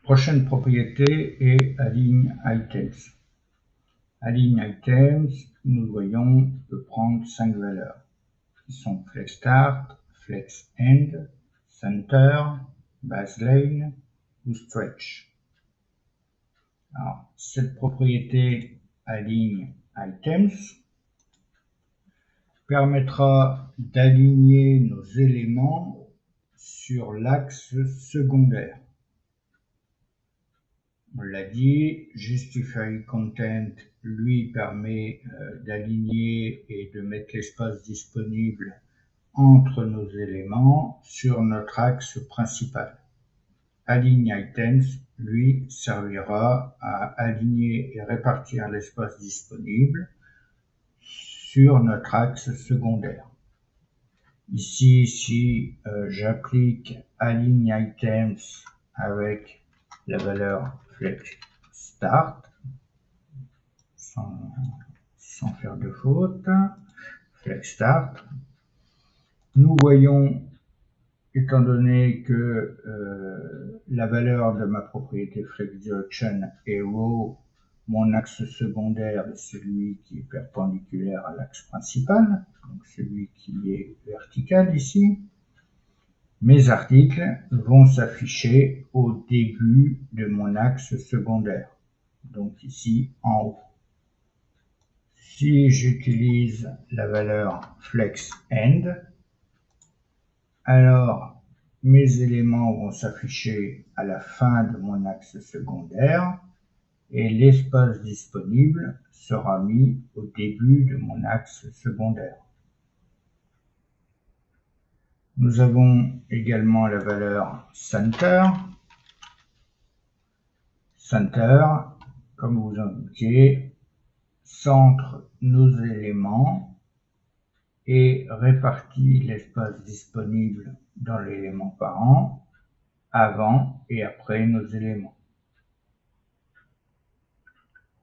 Prochaine propriété est Align Items. Align Items, nous voyons, peut prendre 5 valeurs qui sont Flex Start, Flex End, Center, Baseline ou Stretch. Alors, cette propriété Align Items permettra d'aligner nos éléments sur l'axe secondaire. On l'a dit, Justify Content lui permet d'aligner et de mettre l'espace disponible entre nos éléments sur notre axe principal. Align Items, lui, servira à aligner et répartir l'espace disponible sur notre axe secondaire. Ici, si j'applique Align Items avec la valeur Flex Start, sans faire de faute, Flex Start, nous voyons, étant donné que la valeur de ma propriété Flex Direction est Row, mon axe secondaire est celui qui est perpendiculaire à l'axe principal, donc celui qui est vertical ici. Mes articles vont s'afficher au début de mon axe secondaire, donc ici en haut. Si j'utilise la valeur Flex End, alors mes éléments vont s'afficher à la fin de mon axe secondaire et l'espace disponible sera mis au début de mon axe secondaire. Nous avons également la valeur Center. Center, comme vous indiquez, centre nos éléments et répartit l'espace disponible dans l'élément parent avant et après nos éléments.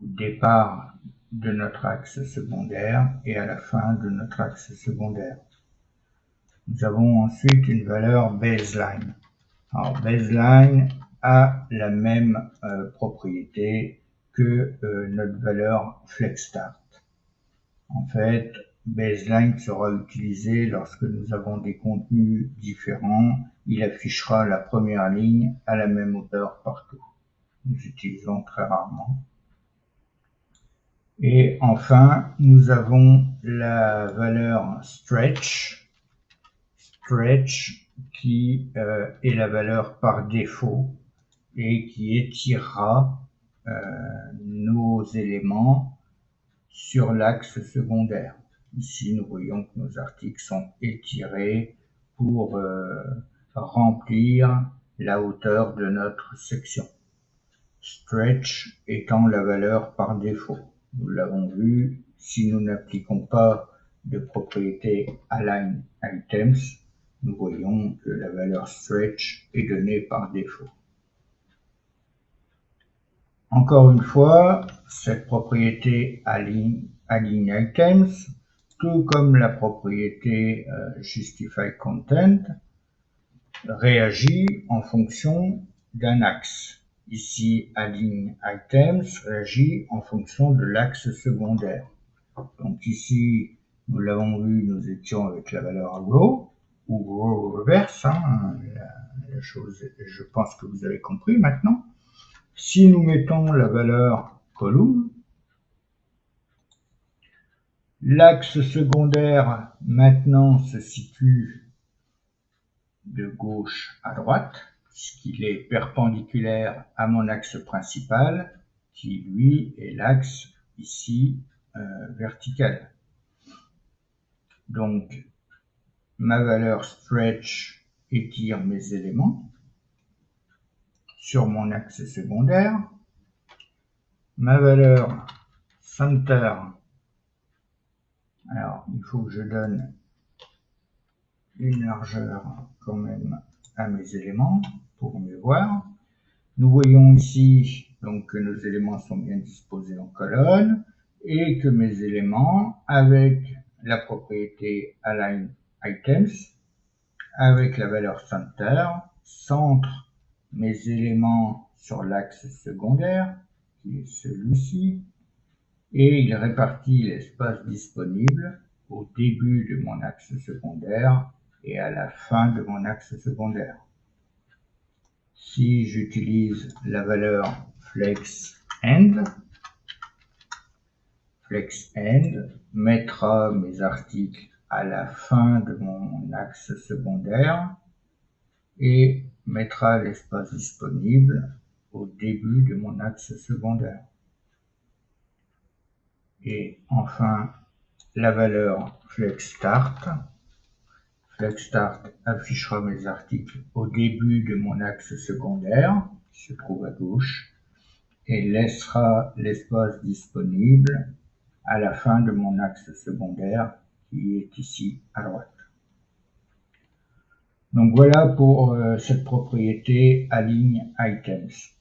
Au départ de notre axe secondaire et à la fin de notre axe secondaire. Nous avons ensuite une valeur Baseline. Alors, Baseline a la même propriété que notre valeur Flex Start. En fait, Baseline sera utilisé lorsque nous avons des contenus différents. Il affichera la première ligne à la même hauteur partout. Nous utilisons très rarement. Et enfin, nous avons la valeur Stretch. Stretch qui est la valeur par défaut et qui étirera nos éléments sur l'axe secondaire. Ici, nous voyons que nos articles sont étirés pour remplir la hauteur de notre section. Stretch étant la valeur par défaut. Nous l'avons vu, si nous n'appliquons pas de propriété Align Items, nous voyons que la valeur Stretch est donnée par défaut. Encore une fois, cette propriété Align Items, tout comme la propriété Justify Content, réagit en fonction d'un axe. Ici, Align Items réagit en fonction de l'axe secondaire. Donc ici, nous l'avons vu, nous étions avec la valeur Row, ou Row reverse, la chose, je pense que vous avez compris maintenant. Si nous mettons la valeur Column, l'axe secondaire maintenant se situe de gauche à droite, puisqu'il est perpendiculaire à mon axe principal, qui lui est l'axe ici vertical. Donc, ma valeur Stretch étire mes éléments sur mon axe secondaire. Ma valeur Center, alors il faut que je donne une largeur quand même à mes éléments pour mieux voir. Nous voyons ici donc que nos éléments sont bien disposés en colonne et que mes éléments, avec la propriété Align Items, avec la valeur Center, centrent mes éléments sur l'axe secondaire, qui est celui-ci, et il répartit l'espace disponible au début de mon axe secondaire et à la fin de mon axe secondaire. Si j'utilise la valeur FlexEnd, FlexEnd mettra mes articles à la fin de mon axe secondaire et mettra l'espace disponible au début de mon axe secondaire. Et enfin, la valeur FlexStart. FlexStart affichera mes articles au début de mon axe secondaire, qui se trouve à gauche, et laissera l'espace disponible à la fin de mon axe secondaire, qui est ici à droite. Donc voilà pour cette propriété align items.